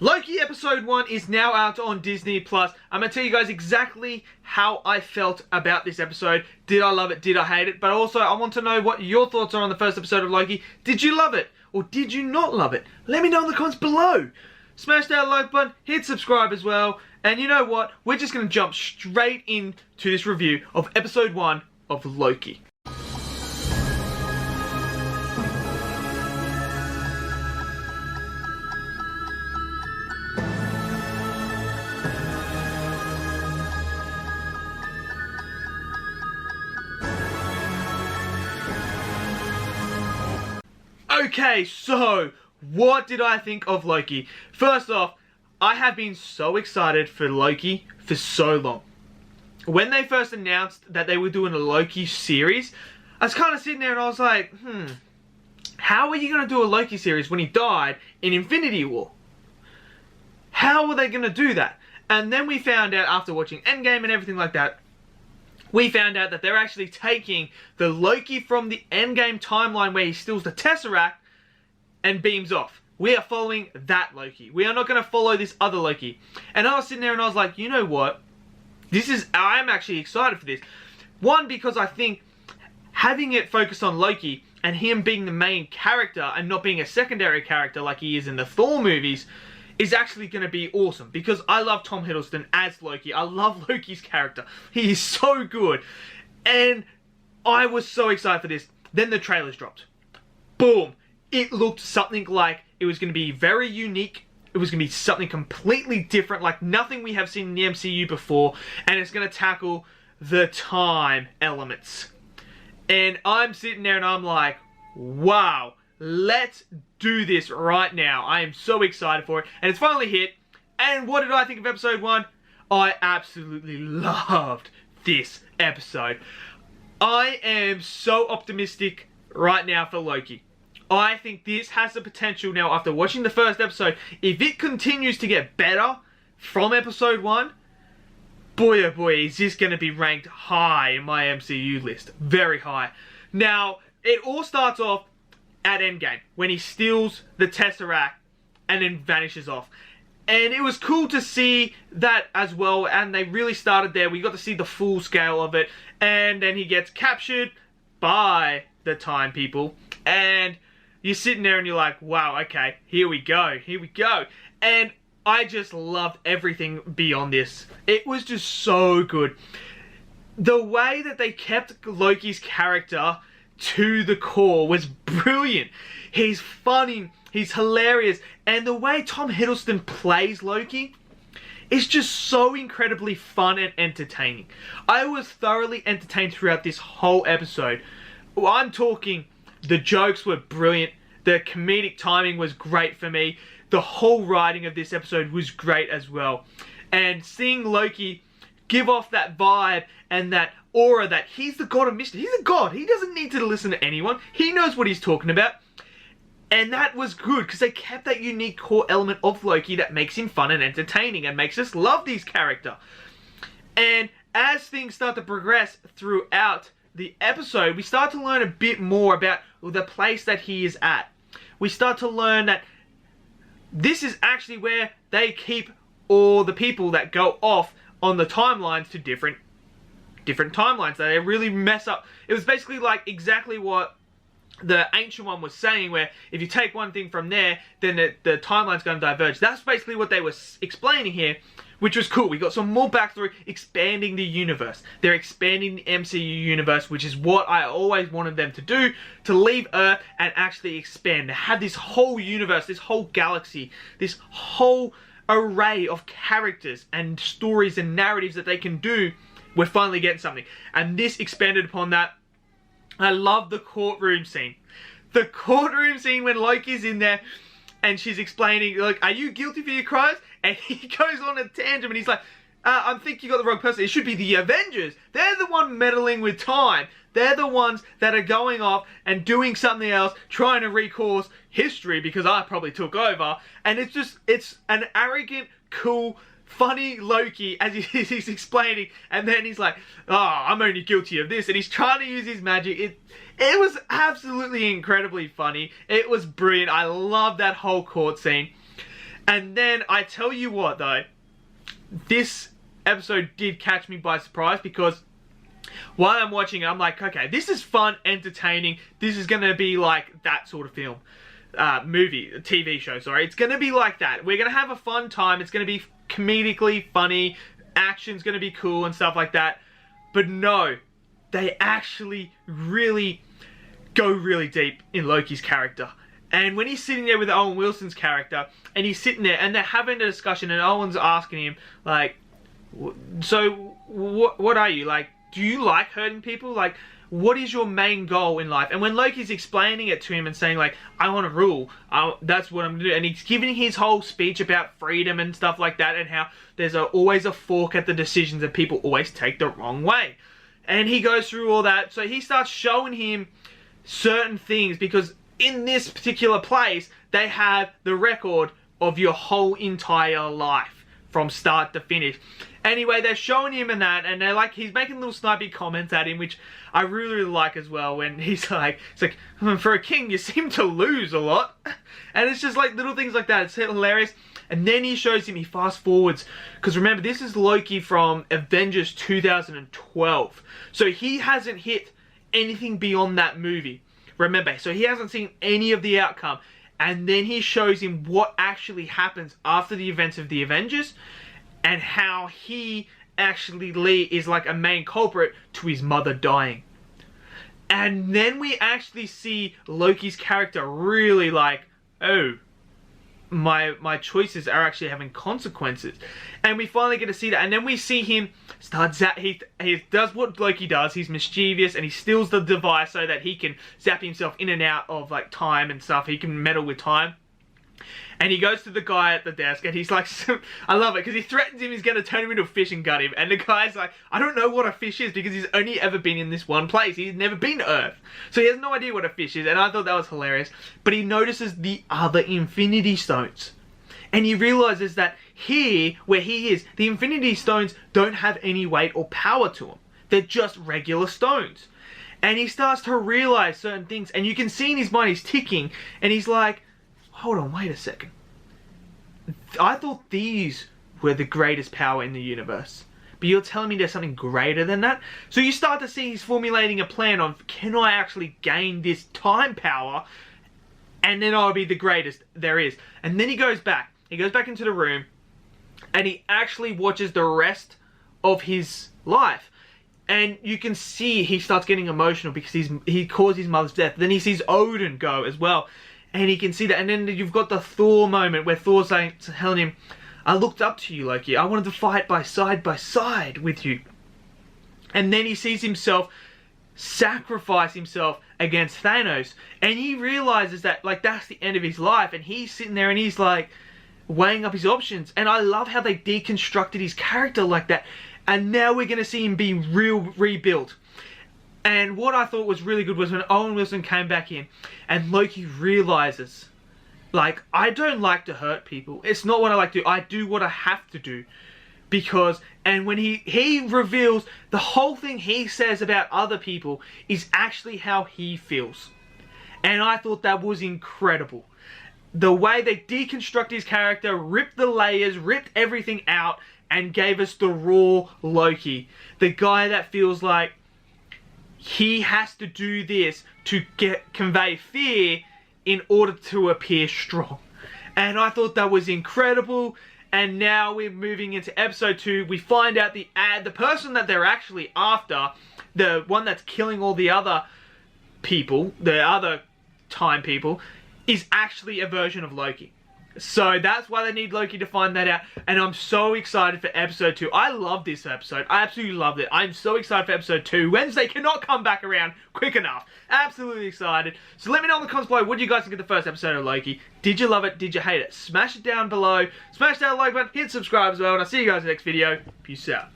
Loki episode 1 is now out on Disney+. I'm going to tell you guys exactly how I felt about this episode. Did I love it? Did I hate it? But also, I want to know what your thoughts are on the first episode of Loki. Did you love it? Or did you not love it? Let me know in the comments below. Smash that like button, hit subscribe as well. And you know what? We're just going to jump straight into this review of episode 1 of Loki. Okay, so what did I think of Loki? First off, I have been so excited for Loki for so long. When they first announced that they were doing a Loki series, I was kind of sitting there and I was like, how are you going to do a Loki series when he died in Infinity War? How are they going to do that? And then we found out after watching Endgame and everything like that, we found out that they're actually taking the Loki from the Endgame timeline where he steals the Tesseract and beams off. We are following that Loki. We are not going to follow this other Loki. And I was sitting there and I was like, you know what? I'm actually excited for this. One, because I think having it focused on Loki and him being the main character and not being a secondary character like he is in the Thor movies is actually going to be awesome, because I love Tom Hiddleston as Loki. I love Loki's character. He is so good. And I was so excited for this. Then the trailers dropped. Boom. It looked something like it was going to be very unique. It was going to be something completely different, like nothing we have seen in the MCU before. And it's going to tackle the time elements. And I'm sitting there and I'm like, wow. Let's do this right now. I am so excited for it. And it's finally hit. And what did I think of episode 1? I absolutely loved this episode. I am so optimistic right now for Loki. I think this has the potential now, after watching the first episode, if it continues to get better from episode 1, boy oh boy, is this going to be ranked high in my MCU list. Very high. Now, it all starts off at Endgame, when he steals the Tesseract and then vanishes off. And it was cool to see that as well, and they really started there. We got to see the full scale of it, and then he gets captured by the Time People, and you're sitting there and you're like, wow, okay, here we go, here we go. And I just loved everything beyond this. It was just so good. The way that they kept Loki's character to the core was brilliant. He's funny, he's hilarious, and the way Tom Hiddleston plays Loki is just so incredibly fun and entertaining. I was thoroughly entertained throughout this whole episode. I'm talking, the jokes were brilliant, the comedic timing was great for me, the whole writing of this episode was great as well. And seeing Loki give off that vibe and that aura that he's the God of Mischief. He's a god. He doesn't need to listen to anyone. He knows what he's talking about. And that was good, because they kept that unique core element of Loki that makes him fun and entertaining and makes us love this character. And as things start to progress throughout the episode, we start to learn a bit more about the place that he is at. We start to learn that this is actually where they keep all the people that go off on the timelines to different timelines. They really mess up. It was basically like exactly what the Ancient One was saying, where if you take one thing from there, then the timeline's going to diverge. That's basically what they were explaining here, which was cool. We got some more backstory, expanding the universe. They're expanding the MCU universe, which is what I always wanted them to do, to leave Earth and actually expand. To have this whole universe, this whole galaxy, this whole array of characters and stories and narratives that they can do. We're finally getting something. And this expanded upon that. I love the courtroom scene. The courtroom scene when Loki's in there and she's explaining, like, are you guilty for your crimes? And he goes on a tangent and he's like, I think you got the wrong person. It should be the Avengers. They're the one meddling with time. They're the ones that are going off and doing something else, trying to recourse history because I probably took over. And it's an arrogant, cool, funny Loki as he's explaining, and then he's like, oh, I'm only guilty of this, and he's trying to use his magic. It was absolutely incredibly funny. It was brilliant. I love that whole court scene. And then I tell you what though, this episode did catch me by surprise, because while I'm watching it, I'm like, okay, this is fun, entertaining. This is gonna be like that sort of film, TV show, sorry. It's gonna be like that. We're gonna have a fun time. It's gonna be comedically funny. Action's gonna be cool and stuff like that. But no, they actually really go really deep in Loki's character. And when he's sitting there with Owen Wilson's character, and he's sitting there, and they're having a discussion, and Owen's asking him, like, so, what are you? Like, do you like hurting people? Like, what is your main goal in life? And when Loki's explaining it to him and saying, like, I want to rule, that's what I'm going to do. And he's giving his whole speech about freedom and stuff like that, and how there's always a fork at the decisions that people always take the wrong way. And he goes through all that. So he starts showing him certain things, because in this particular place, they have the record of your whole entire life from start to finish. Anyway, they're showing him in that, and they're like, he's making little snipey comments at him, which I really, really like as well, when he's like, for a king, you seem to lose a lot. And it's just like little things like that. It's hilarious. And then he shows him, he fast forwards, because remember, this is Loki from Avengers 2012. So he hasn't hit anything beyond that movie. Remember, so he hasn't seen any of the outcome. And then he shows him what actually happens after the events of the Avengers, and how he actually is like a main culprit to his mother dying. And then we actually see Loki's character really like, oh, my choices are actually having consequences. And we finally get to see that. And then we see him start he does what Loki does. He's mischievous, and he steals the device so that he can zap himself in and out of like time and stuff. He can meddle with time. And he goes to the guy at the desk, and he's like, I love it, because he threatens him he's going to turn him into a fish and gut him. And the guy's like, I don't know what a fish is, because he's only ever been in this one place. He's never been to Earth. So he has no idea what a fish is, and I thought that was hilarious. But he notices the other Infinity Stones. And he realizes that here, where he is, the Infinity Stones don't have any weight or power to them. They're just regular stones. And he starts to realize certain things, and you can see in his mind he's ticking, and he's like, hold on, wait a second. I thought these were the greatest power in the universe. But you're telling me there's something greater than that? So you start to see he's formulating a plan of, can I actually gain this time power? And then I'll be the greatest there is. And then he goes back. He goes back into the room. And he actually watches the rest of his life. And you can see he starts getting emotional, because he caused his mother's death. Then he sees Odin go as well. And he can see that. And then you've got the Thor moment where Thor's telling him, I looked up to you, Loki. I wanted to fight by side with you. And then he sees himself sacrifice himself against Thanos. And he realizes that, like, that's the end of his life. And he's sitting there and he's, like, weighing up his options. And I love how they deconstructed his character like that. And now we're going to see him be rebuilt. And what I thought was really good was when Owen Wilson came back in and Loki realizes, like, I don't like to hurt people. It's not what I like to do. I do what I have to do. Because, and when he reveals the whole thing he says about other people is actually how he feels. And I thought that was incredible. The way they deconstruct his character, ripped the layers, ripped everything out, and gave us the raw Loki. The guy that feels like he has to do this to convey fear in order to appear strong. And I thought that was incredible. And now we're moving into episode 2. We find out the person that they're actually after, the one that's killing all the other people, the other time people, is actually a version of Loki. So that's why they need Loki to find that out. And I'm so excited for episode 2. I love this episode. I absolutely loved it. I'm so excited for episode 2. Wednesday cannot come back around quick enough. Absolutely excited. So let me know in the comments below, what do you guys think of the first episode of Loki? Did you love it? Did you hate it? Smash it down below. Smash that like button. Hit subscribe as well. And I'll see you guys in the next video. Peace out.